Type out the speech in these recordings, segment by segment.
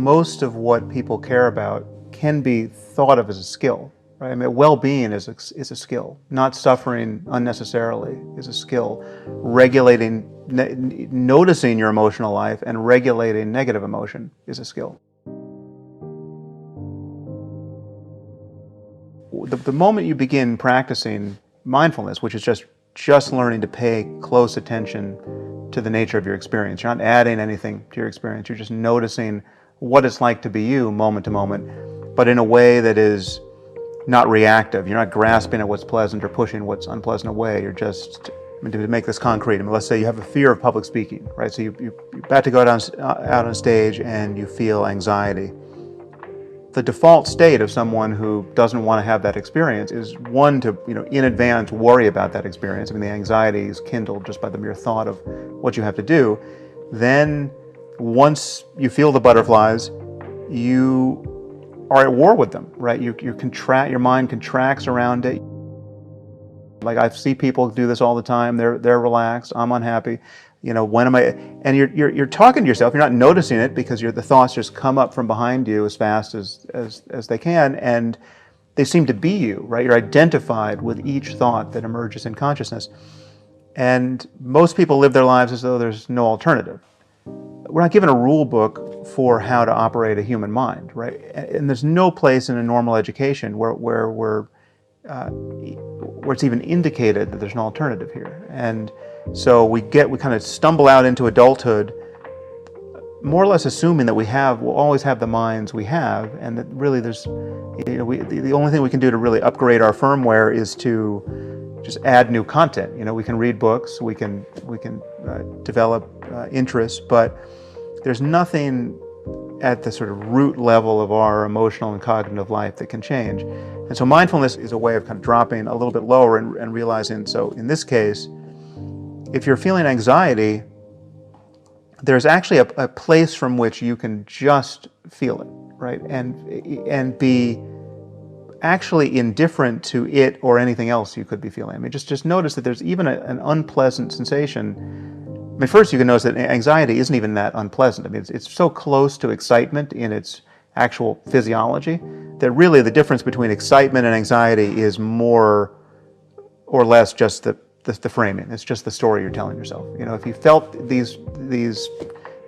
most of what people care about can be thought of as a skill, right? I mean, well-being is a skill. Not suffering unnecessarily is a skill. Regulating, noticing your emotional life and regulating negative emotion is a skill. The moment you begin practicing mindfulness, which is just learning to pay close attention to the nature of your experience. You're not adding anything to your experience. You're just noticing what it's like to be you moment to moment, but in a way that is not reactive. You're not grasping at what's pleasant or pushing what's unpleasant away. You're just, to make this concrete, let's say you have a fear of public speaking, right? So you're about to go out on stage and you feel anxiety. The default state of someone who doesn't want to have that experience is one to, in advance worry about that experience. The anxiety is kindled just by the mere thought of what you have to do. Then, once you feel the butterflies, you are at war with them, right? Your mind contracts around it. Like I see people do this all the time. They're relaxed. I'm unhappy. When am I? And you're talking to yourself. You're not noticing it because the thoughts just come up from behind you as fast as they can, and they seem to be you, right? You're identified with each thought that emerges in consciousness. And most people live their lives as though there's no alternative. We're not given a rule book for how to operate a human mind, right? And there's no place in a normal education where it's even indicated that there's an alternative here. And so we kind of stumble out into adulthood more or less assuming that we'll always have the minds we have, and that really the only thing we can do to really upgrade our firmware is to just add new content. We can read books, we can develop interests, but there's nothing at the sort of root level of our emotional and cognitive life that can change. And so mindfulness is a way of kind of dropping a little bit lower and realizing, so in this case, if you're feeling anxiety, there's actually a place from which you can just feel it, right? And be actually indifferent to it or anything else you could be feeling. Just notice that there's even an unpleasant sensation. First you can notice that anxiety isn't even that unpleasant. It's so close to excitement in its actual physiology that really the difference between excitement and anxiety is more or less just the framing. It's just the story you're telling yourself. If you felt these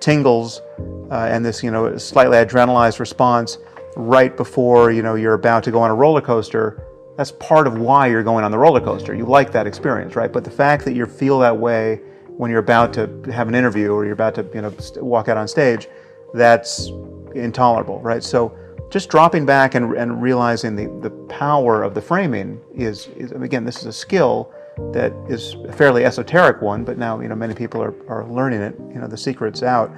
tingles and this slightly adrenalized response right before you're about to go on a roller coaster, that's part of why you're going on the roller coaster. You like that experience, right? But the fact that you feel that way when you're about to have an interview or you're about to walk out on stage, that's intolerable, right? So just dropping back and realizing the power of the framing is again, this is a skill that is a fairly esoteric one, but now many people are learning it. The secret's out,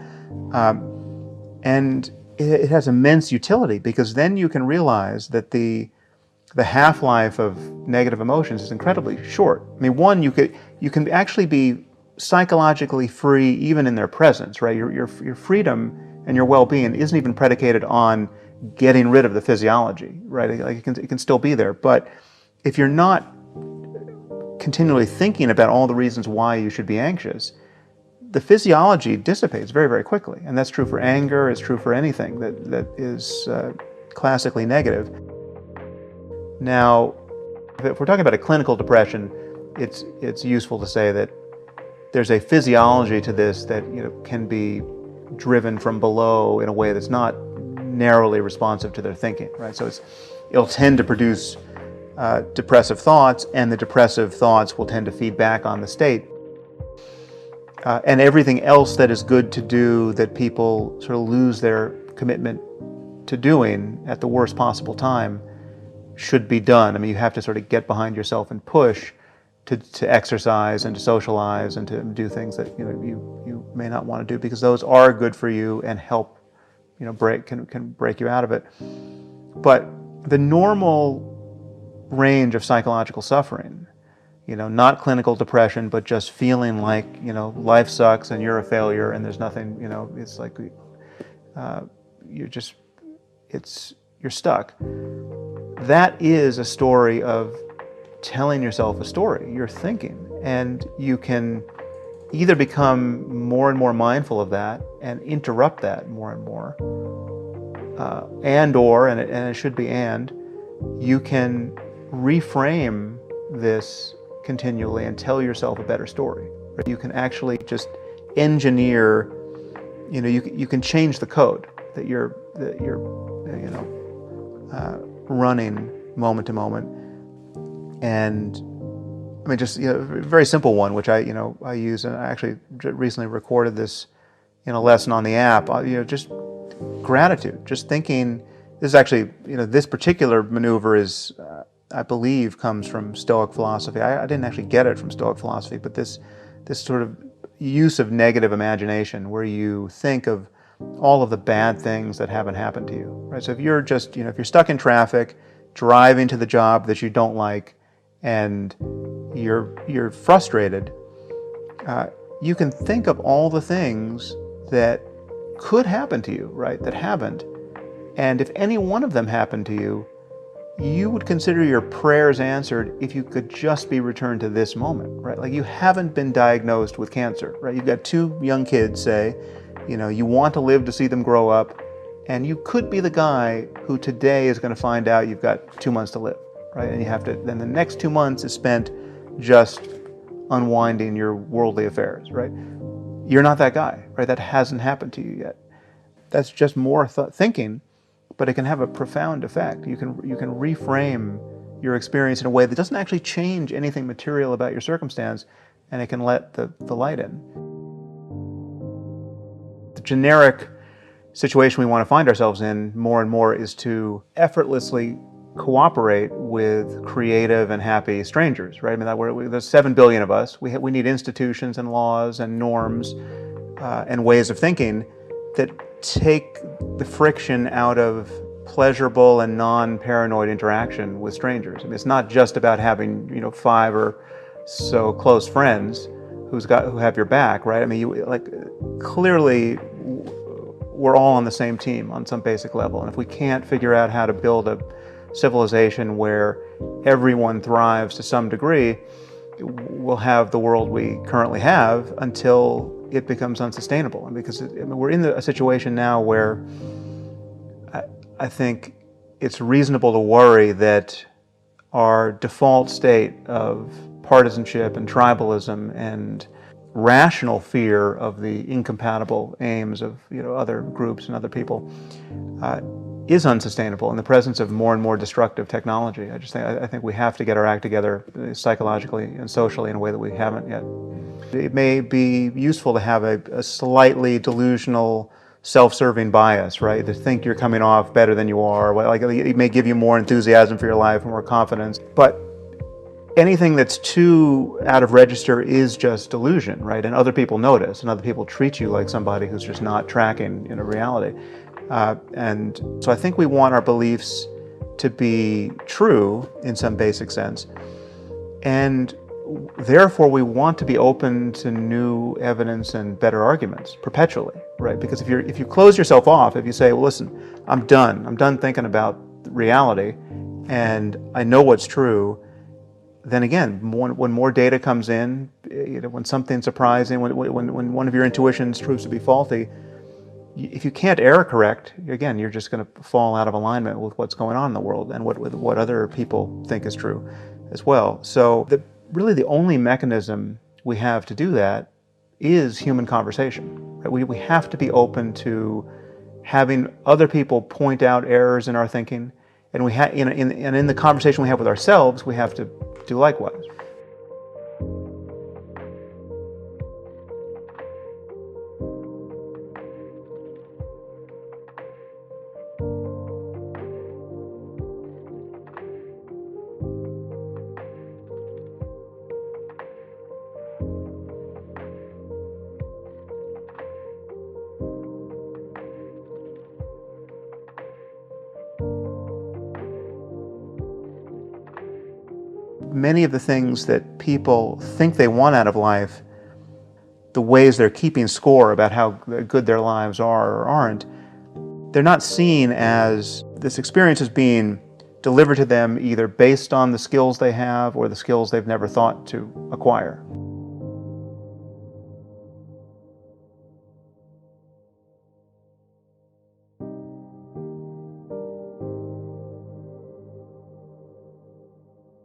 and it has immense utility because then you can realize that the half-life of negative emotions is incredibly short. One, you can actually be psychologically free even in their presence, right? Your freedom and your well-being isn't even predicated on getting rid of the physiology, right? Like it can still be there, but if you're not continually thinking about all the reasons why you should be anxious, the physiology dissipates very, very quickly. And that's true for anger, it's true for anything that is classically negative. Now, if we're talking about a clinical depression, it's useful to say that there's a physiology to this that can be driven from below in a way that's not narrowly responsive to their thinking, right? So it'll tend to produce depressive thoughts, and the depressive thoughts will tend to feed back on the state. And everything else that is good to do that people sort of lose their commitment to doing at the worst possible time should be done. You have to sort of get behind yourself and push to exercise and to socialize and to do things that you may not want to do because those are good for you and help can break you out of it. But the normal range of psychological suffering, not clinical depression, but just feeling like life sucks and you're a failure and there's nothing, it's like you're stuck. That is a story of telling yourself a story. You're thinking, and you can either become more and more mindful of that and interrupt that more and more, and it should be you can reframe this continually and tell yourself a better story. Right? You can actually just engineer, you can change the code that you're running moment to moment. And I mean, just a very simple one, which I use, and I actually recently recorded this in a lesson on the app. Just gratitude, just thinking. This is actually, this particular maneuver is, I believe, comes from Stoic philosophy. I didn't actually get it from Stoic philosophy, but this sort of use of negative imagination, where you think of all of the bad things that haven't happened to you. Right. So if you're just, if you're stuck in traffic, driving to the job that you don't like, and you're frustrated, you can think of all the things that could happen to you, right, that haven't. And if any one of them happened to you, you would consider your prayers answered if you could just be returned to this moment, right? Like, you haven't been diagnosed with cancer, right? You've got 2 young kids, say, you want to live to see them grow up, and you could be the guy who today is going to find out you've got 2 months to live, right? And you have to, then the next 2 months is spent just unwinding your worldly affairs, right? You're not that guy, right? That hasn't happened to you yet. That's just more thinking, but it can have a profound effect. You can reframe your experience in a way that doesn't actually change anything material about your circumstance, and it can let the light in. The generic situation we want to find ourselves in more and more is to effortlessly cooperate with creative and happy strangers, right? I mean, there's 7 billion of us. We need institutions and laws and norms and ways of thinking that take the friction out of pleasurable and non-paranoid interaction with strangers. I mean, it's not just about having 5 or so close friends who have your back, right? I mean, clearly we're all on the same team on some basic level, and if we can't figure out how to build a civilization where everyone thrives to some degree, we'll have the world we currently have until it becomes unsustainable. And because we're in a situation now where I think it's reasonable to worry that our default state of partisanship and tribalism and rational fear of the incompatible aims of other groups and other people is unsustainable in the presence of more and more destructive technology. I think we have to get our act together psychologically and socially in a way that we haven't yet. It may be useful to have a slightly delusional, self-serving bias, right? To think you're coming off better than you are. Like, it may give you more enthusiasm for your life and more confidence. But anything that's too out of register is just delusion, right? And other people notice, and other people treat you like somebody who's just not tracking reality. And so I think we want our beliefs to be true in some basic sense. And therefore, we want to be open to new evidence and better arguments perpetually, right? Because if you close yourself off, if you say, well, listen, I'm done thinking about reality, and I know what's true, then again, when more data comes in, when something surprising, when one of your intuitions proves to be faulty, if you can't error correct, again, you're just going to fall out of alignment with what's going on in the world and what other people think is true as well. So really the only mechanism we have to do that is human conversation. Right? We have to be open to having other people point out errors in our thinking, and in the conversation we have with ourselves, we have to do likewise. Many of the things that people think they want out of life, the ways they're keeping score about how good their lives are or aren't, they're not seen as this experience as being delivered to them either based on the skills they have or the skills they've never thought to acquire.